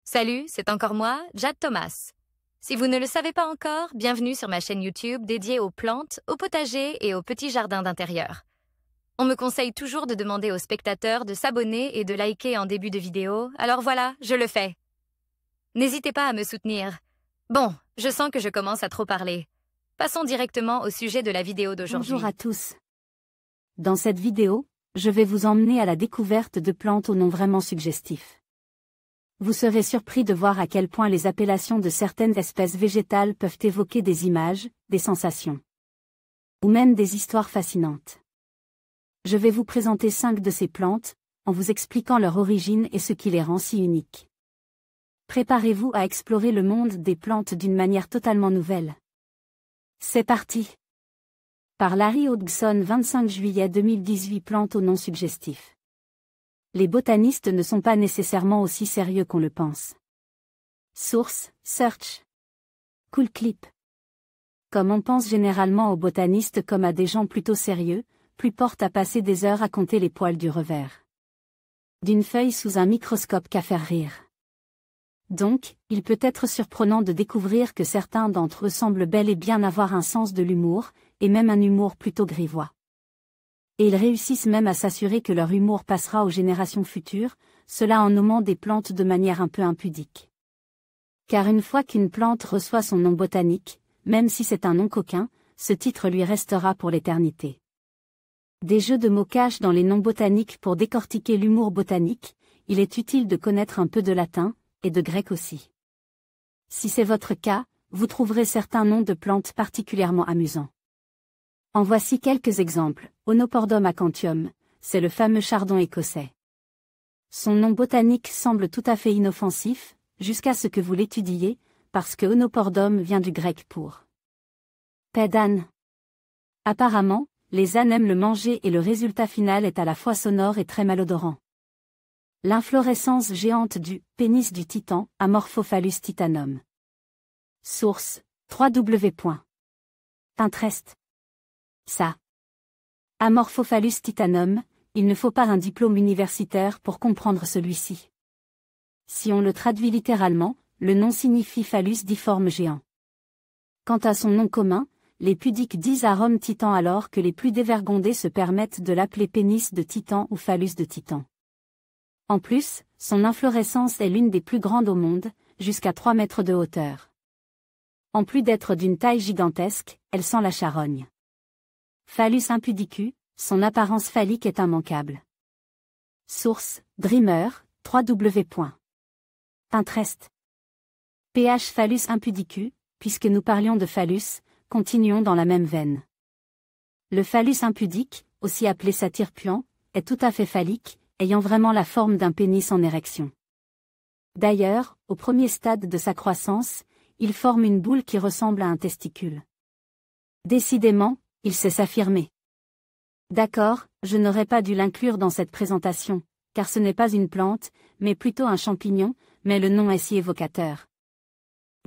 Salut, c'est encore moi, Jade Thomas. Si vous ne le savez pas encore, bienvenue sur ma chaîne YouTube dédiée aux plantes, aux potagers et aux petits jardins d'intérieur. On me conseille toujours de demander aux spectateurs de s'abonner et de liker en début de vidéo, alors voilà, je le fais. N'hésitez pas à me soutenir. Bon, je sens que je commence à trop parler. Passons directement au sujet de la vidéo d'aujourd'hui. Bonjour à tous. Dans cette vidéo, je vais vous emmener à la découverte de plantes au nom vraiment suggestif. Vous serez surpris de voir à quel point les appellations de certaines espèces végétales peuvent évoquer des images, des sensations, ou même des histoires fascinantes. Je vais vous présenter 5 de ces plantes, en vous expliquant leur origine et ce qui les rend si uniques. Préparez-vous à explorer le monde des plantes d'une manière totalement nouvelle. C'est parti! Par Larry Hodgson, 25 juillet 2018. Plantes au nom suggestif. Les botanistes ne sont pas nécessairement aussi sérieux qu'on le pense. Source, Search. Cool Clip. Comme on pense généralement aux botanistes comme à des gens plutôt sérieux, plus porte à passer des heures à compter les poils du revers d'une feuille sous un microscope qu'à faire rire. Donc, il peut être surprenant de découvrir que certains d'entre eux semblent bel et bien avoir un sens de l'humour, et même un humour plutôt grivois. Et ils réussissent même à s'assurer que leur humour passera aux générations futures, cela en nommant des plantes de manière un peu impudique. Car une fois qu'une plante reçoit son nom botanique, même si c'est un nom coquin, ce titre lui restera pour l'éternité. Des jeux de mots cachent dans les noms botaniques pour décortiquer l'humour botanique, il est utile de connaître un peu de latin, et de grec aussi. Si c'est votre cas, vous trouverez certains noms de plantes particulièrement amusants. En voici quelques exemples. Onopordum acanthium, c'est le fameux chardon écossais. Son nom botanique semble tout à fait inoffensif, jusqu'à ce que vous l'étudiez, parce que Onopordum vient du grec pour paix d'âne. Apparemment, les ânes aiment le manger et le résultat final est à la fois sonore et très malodorant. L'inflorescence géante du pénis du titan, Amorphophallus titanum. Source, www.pinterest. Ça. Amorphophallus titanum, il ne faut pas un diplôme universitaire pour comprendre celui-ci. Si on le traduit littéralement, le nom signifie phallus difforme géant. Quant à son nom commun, les pudiques disent arôme titan alors que les plus dévergondés se permettent de l'appeler pénis de titan ou phallus de titan. En plus, son inflorescence est l'une des plus grandes au monde, jusqu'à 3 mètres de hauteur. En plus d'être d'une taille gigantesque, elle sent la charogne. Phallus impudicus, son apparence phallique est immanquable. Source, Dreamer, www.pinterest. PH Phallus impudicus, puisque nous parlions de phallus, continuons dans la même veine. Le phallus impudique, aussi appelé satyre puant, est tout à fait phallique, ayant vraiment la forme d'un pénis en érection. D'ailleurs, au premier stade de sa croissance, il forme une boule qui ressemble à un testicule. Décidément, il sait s'affirmer. D'accord, je n'aurais pas dû l'inclure dans cette présentation, car ce n'est pas une plante, mais plutôt un champignon, mais le nom est si évocateur.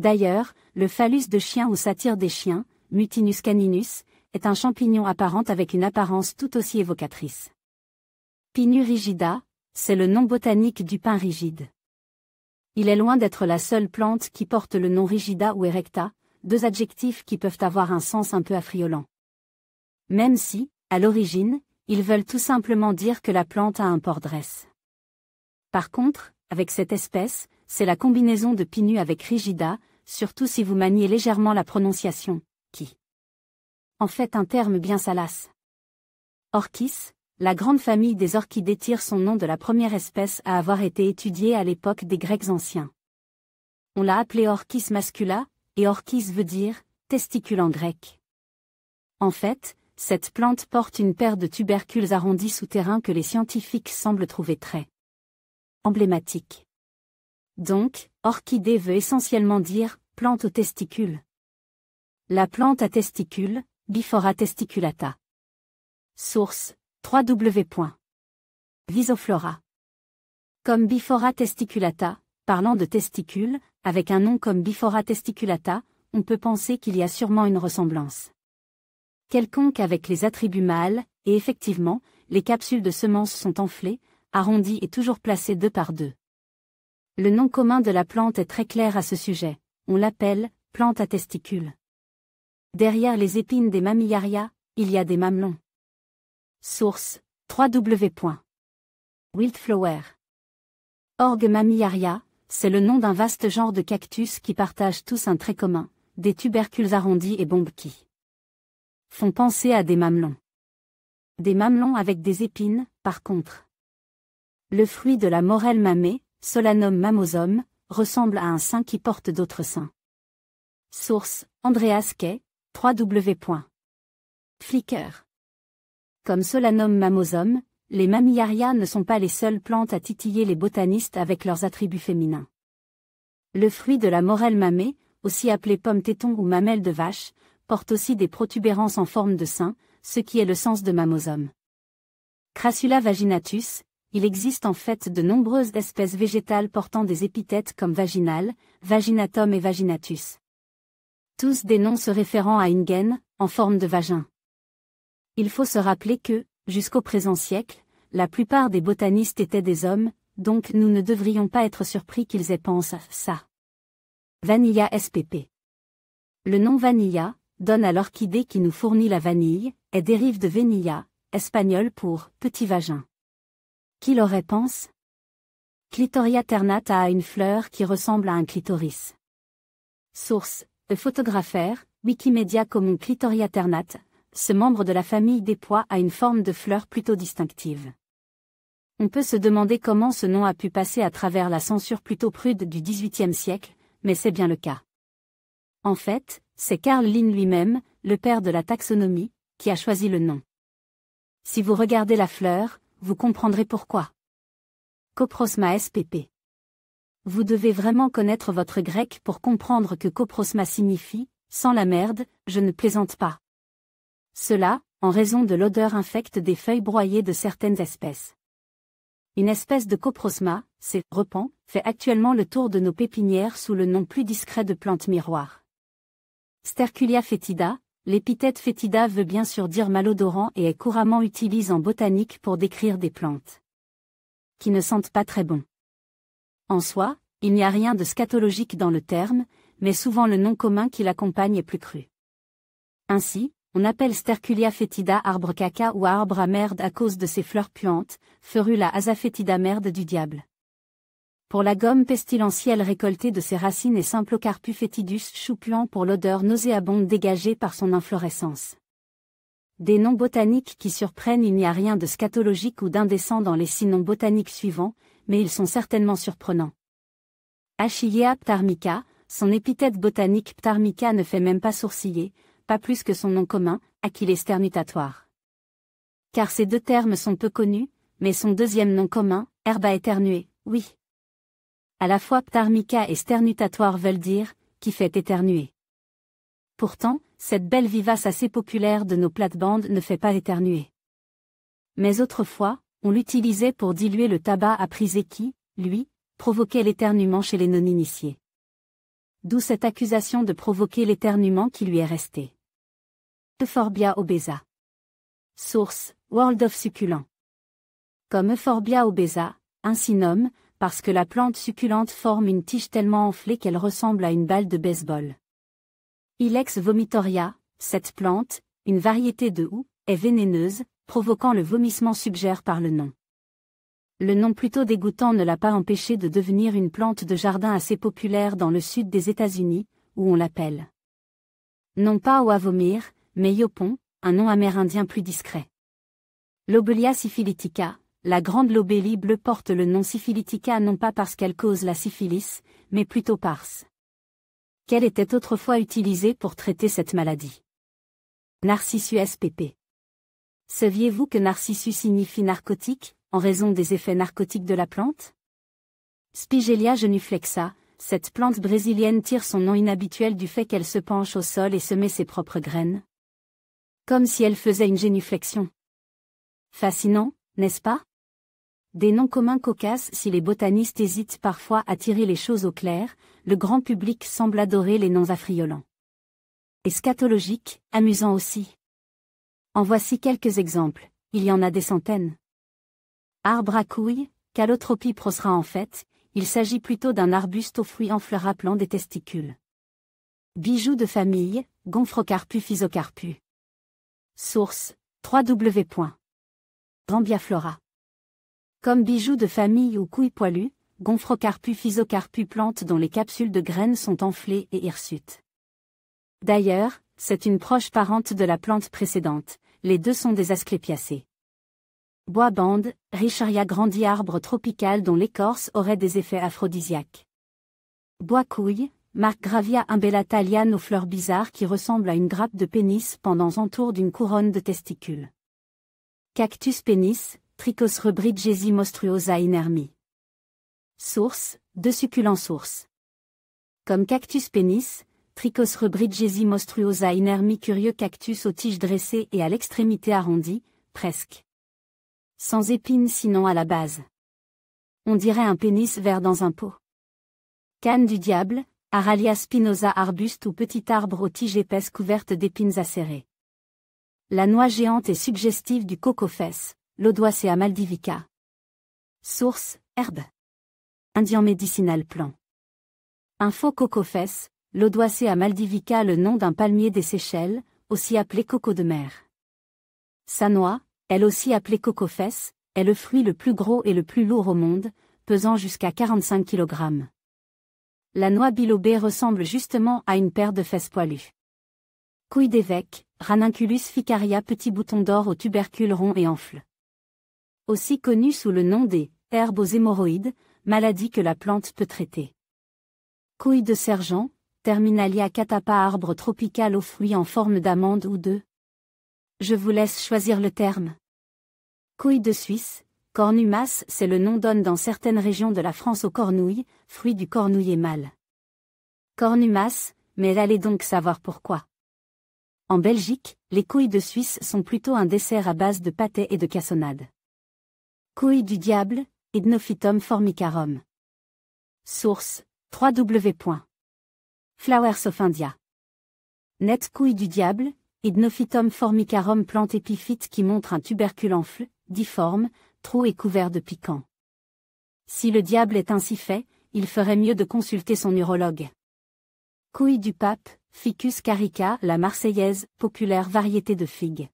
D'ailleurs, le phallus de chien ou satyre des chiens, Mutinus caninus, est un champignon apparent avec une apparence tout aussi évocatrice. Pinus rigida, c'est le nom botanique du pin rigide. Il est loin d'être la seule plante qui porte le nom rigida ou erecta, 2 adjectifs qui peuvent avoir un sens un peu affriolant. Même si, à l'origine, ils veulent tout simplement dire que la plante a un port-dresse. Par contre, avec cette espèce, c'est la combinaison de pinus avec rigida, surtout si vous maniez légèrement la prononciation, qui en fait un terme bien salace. Orchis, la grande famille des orchidées tire son nom de la première espèce à avoir été étudiée à l'époque des Grecs anciens. On l'a appelée Orchis mascula, et orchis veut dire testicule en grec. En fait, cette plante porte une paire de tubercules arrondis souterrains que les scientifiques semblent trouver très emblématiques. Donc, orchidée veut essentiellement dire plante aux testicules. La plante à testicules, Biphora testiculata. Source, www.visoflora. Comme Biphora testiculata, parlant de testicules, avec un nom comme Biphora testiculata, on peut penser qu'il y a sûrement une ressemblance quelconque avec les attributs mâles, et effectivement, les capsules de semences sont enflées, arrondies et toujours placées 2 par 2. Le nom commun de la plante est très clair à ce sujet, on l'appelle plante à testicules. Derrière les épines des Mamillaria, il y a des mamelons. Source www.wildflower.org. Mamillaria, c'est le nom d'un vaste genre de cactus qui partagent tous un trait commun, des tubercules arrondis et bombes qui font penser à des mamelons. Des mamelons avec des épines, par contre. Le fruit de la morelle mamée, Solanum mammosum, ressemble à un sein qui porte d'autres seins. Source Andreas Kay, www.flickr. Comme Solanum mammosum, les Mamillaria ne sont pas les seules plantes à titiller les botanistes avec leurs attributs féminins. Le fruit de la morelle mamée, aussi appelé pomme téton ou mamelle de vache, porte aussi des protubérances en forme de sein, ce qui est le sens de mammosum. Crassula vaginatus, il existe en fait de nombreuses espèces végétales portant des épithètes comme vaginal, vaginatum et vaginatus. Tous des noms se référant à une gaine, en forme de vagin. Il faut se rappeler que, jusqu'au présent siècle, la plupart des botanistes étaient des hommes, donc nous ne devrions pas être surpris qu'ils aient pensé à ça. Vanilla spp. Le nom vanilla, donne à l'orchidée qui nous fournit la vanille, et dérive de venilla, espagnol pour petit vagin. Qui l'aurait pensé? Clitoria ternata a une fleur qui ressemble à un clitoris. Source, photographère, Wikimedia Commons. Clitoria ternate, ce membre de la famille des pois a une forme de fleur plutôt distinctive. On peut se demander comment ce nom a pu passer à travers la censure plutôt prude du XVIIIe siècle, mais c'est bien le cas. En fait, c'est Carl Linné lui-même, le père de la taxonomie, qui a choisi le nom. Si vous regardez la fleur, vous comprendrez pourquoi. Coprosma spp. Vous devez vraiment connaître votre grec pour comprendre que coprosma signifie « sans la merde, je ne plaisante pas ». Cela, en raison de l'odeur infecte des feuilles broyées de certaines espèces. Une espèce de coprosma, c'est repan, fait actuellement le tour de nos pépinières sous le nom plus discret de plante miroir. Sterculia fétida, l'épithète fétida veut bien sûr dire malodorant et est couramment utilisé en botanique pour décrire des plantes qui ne sentent pas très bon. En soi, il n'y a rien de scatologique dans le terme, mais souvent le nom commun qui l'accompagne est plus cru. Ainsi, on appelle Sterculia fétida arbre caca ou arbre à merde à cause de ses fleurs puantes, Ferula azafétida merde du diable. Pour la gomme pestilentielle récoltée de ses racines et Symplocarpus fétidus chou puant pour l'odeur nauséabonde dégagée par son inflorescence. Des noms botaniques qui surprennent. Il n'y a rien de scatologique ou d'indécent dans les 6 noms botaniques suivants, mais ils sont certainement surprenants. Achillea ptarmica, son épithète botanique ptarmica ne fait même pas sourciller, pas plus que son nom commun, Achilles sternutatoire. Car ces 2 termes sont peu connus, mais son deuxième nom commun, Herba éternuée, oui. À la fois ptarmica et sternutatoire veulent dire « qui fait éternuer ». Pourtant, cette belle vivace assez populaire de nos plates-bandes ne fait pas éternuer. Mais autrefois, on l'utilisait pour diluer le tabac à priser qui, lui, provoquait l'éternuement chez les non-initiés. D'où cette accusation de provoquer l'éternuement qui lui est restée. Euphorbia obesa. Source, World of Succulent. Comme Euphorbia obesa, ainsi nomme, parce que la plante succulente forme une tige tellement enflée qu'elle ressemble à une balle de baseball. Ilex vomitoria, cette plante, une variété de houx, est vénéneuse, provoquant le vomissement suggère par le nom. Le nom plutôt dégoûtant ne l'a pas empêché de devenir une plante de jardin assez populaire dans le sud des États-Unis, où on l'appelle. Non pas eau à vomir, mais yopon, un nom amérindien plus discret. Lobelia syphilitica, la grande lobélie bleue porte le nom syphilitica non pas parce qu'elle cause la syphilis, mais plutôt parce qu'elle était autrefois utilisée pour traiter cette maladie. Narcissus spp. Saviez-vous que Narcissus signifie narcotique, en raison des effets narcotiques de la plante? Spigelia genuflexa, cette plante brésilienne tire son nom inhabituel du fait qu'elle se penche au sol et semet ses propres graines. Comme si elle faisait une génuflexion. Fascinant, n'est-ce pas? Des noms communs cocasses. Si les botanistes hésitent parfois à tirer les choses au clair, le grand public semble adorer les noms affriolants. Et scatologiques, amusants aussi. En voici quelques exemples, il y en a des centaines. Arbre à couilles, Calotropis prosra en fait, il s'agit plutôt d'un arbuste aux fruits en fleurs appelant des testicules. Bijou de famille, Gomphocarpus physocarpus. Source, www.gambiaflora. Comme bijou de famille ou couille poilue, Gomphocarpus physocarpus, plante dont les capsules de graines sont enflées et hirsutes. D'ailleurs, c'est une proche parente de la plante précédente, les deux sont des asclépiacées. Bois-bande, Richeria grandi, arbre tropical dont l'écorce aurait des effets aphrodisiaques. Bois-couille, Markgravia umbellata, liane aux fleurs bizarres qui ressemblent à une grappe de pénis pendant entour d'une couronne de testicules. Cactus pénis, Trichos rebridgesi monstruosa inermi. Source, de succulents sources. Comme cactus pénis, Trichos rebridgesi monstruosa inermi, curieux cactus aux tiges dressées et à l'extrémité arrondie, presque. Sans épines sinon à la base. On dirait un pénis vert dans un pot. Canne du diable, Aralia spinosa, arbuste ou petit arbre aux tiges épaisses couvertes d'épines acérées. La noix géante et suggestive du coco-fesse, Lodoicea maldivica. Source, herbe. Indien médicinal plant. Info coco-fesse, Lodoicea maldivica, le nom d'un palmier des Seychelles, aussi appelé coco de mer. Sa noix, elle aussi appelée coco-fesse, est le fruit le plus gros et le plus lourd au monde, pesant jusqu'à 45 kg. La noix bilobée ressemble justement à une paire de fesses poilues. Couille d'évêque, Ranunculus ficaria, petit bouton d'or aux tubercules ronds et enflent. Aussi connu sous le nom des herbes aux hémorroïdes, maladie que la plante peut traiter. Couille de sergent, Terminalia catapa, arbre tropical aux fruits en forme d'amande ou de. Je vous laisse choisir le terme. Couille de Suisse, Cornumas, c'est le nom donné dans certaines régions de la France aux cornouilles, fruit du cornouiller mâle. Cornumas, mais allez donc savoir pourquoi. En Belgique, les couilles de Suisse sont plutôt un dessert à base de pâté et de cassonade. Couille du diable, Hydnophytum formicarum. Source, www.Flowers of India. Net couille du diable, Hydnophytum formicarum, plante épiphyte qui montre un tubercule enfle, difforme, trou et couvert de piquants. Si le diable est ainsi fait, il ferait mieux de consulter son urologue. Couille du pape, Ficus carica, la marseillaise, populaire variété de figue.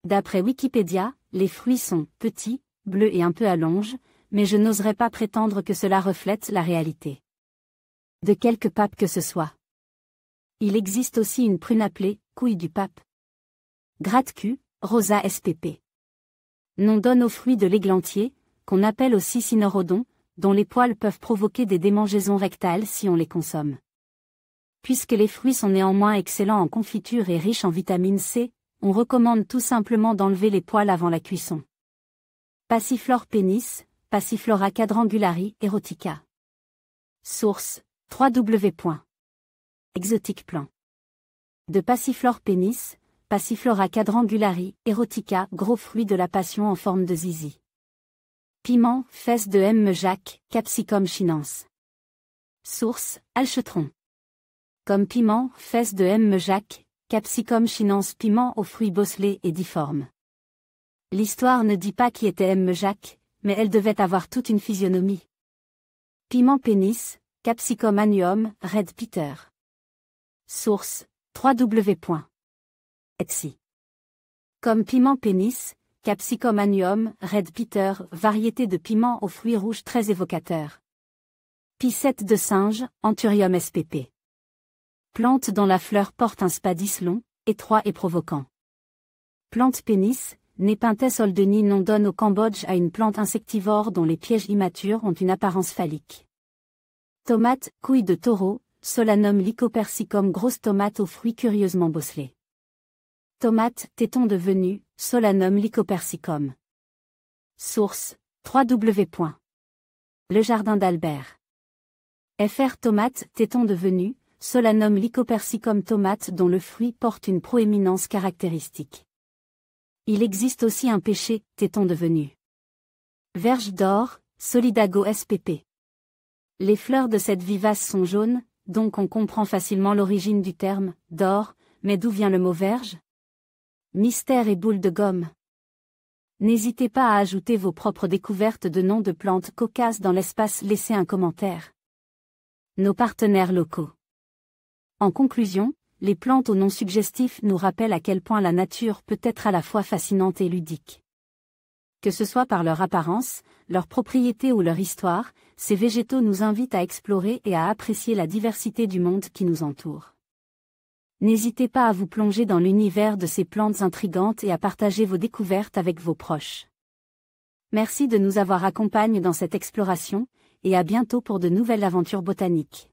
D'après Wikipédia, les fruits sont petits, bleus et un peu allonges, mais je n'oserais pas prétendre que cela reflète la réalité. De quelque pape que ce soit. Il existe aussi une prune appelée couille du pape. Gratte-cul, Rosa spp. Nom donne aux fruits de l'églantier, qu'on appelle aussi cynorrhodon, dont les poils peuvent provoquer des démangeaisons rectales si on les consomme. Puisque les fruits sont néanmoins excellents en confiture et riches en vitamine C, on recommande tout simplement d'enlever les poils avant la cuisson. Passiflore pénis, Passiflora quadrangulari, erotica. Source, www.Exotique plant. De Passiflore pénis, Passiflora quadrangulari, erotica, gros fruit de la passion en forme de zizi. Piment, fesse de M. Jacques, Capsicum chinense. Source, Alchetron. Comme piment, fesse de M. Jacques, Capsicum chinense, piment aux fruits bosselés et difformes. L'histoire ne dit pas qui était M. Jacques, mais elle devait avoir toute une physionomie. Piment pénis, Capsicum annuum, Red Peter. Source, www.Etsy. Comme piment pénis, Capsicum annuum, Red Peter, variété de piment aux fruits rouges très évocateur. Piscette de singe, Anthurium spp. Plante dont la fleur porte un spadis long, étroit et provoquant. Plante pénis, Nepenthes holdeni, nom donne au Cambodge à une plante insectivore dont les pièges immatures ont une apparence phallique. Tomate, couille de taureau, Solanum lycopersicum, grosse tomate aux fruits curieusement bosselés. Tomate, téton de venue, Solanum lycopersicum. Source, www.Le Jardin d'Albert. Fr. Tomate, téton de venue, Solanum lycopersicum, tomate dont le fruit porte une proéminence caractéristique. Il existe aussi un pêcher, téton de venue. Verge d'or, Solidago spp. Les fleurs de cette vivace sont jaunes, donc on comprend facilement l'origine du terme « d'or », mais d'où vient le mot verge ? Mystère et boule de gomme. N'hésitez pas à ajouter vos propres découvertes de noms de plantes cocasses dans l'espace Laissez un commentaire. Nos partenaires locaux. En conclusion, les plantes aux noms suggestifs nous rappellent à quel point la nature peut être à la fois fascinante et ludique. Que ce soit par leur apparence, leurs propriétés ou leur histoire, ces végétaux nous invitent à explorer et à apprécier la diversité du monde qui nous entoure. N'hésitez pas à vous plonger dans l'univers de ces plantes intrigantes et à partager vos découvertes avec vos proches. Merci de nous avoir accompagnés dans cette exploration, et à bientôt pour de nouvelles aventures botaniques.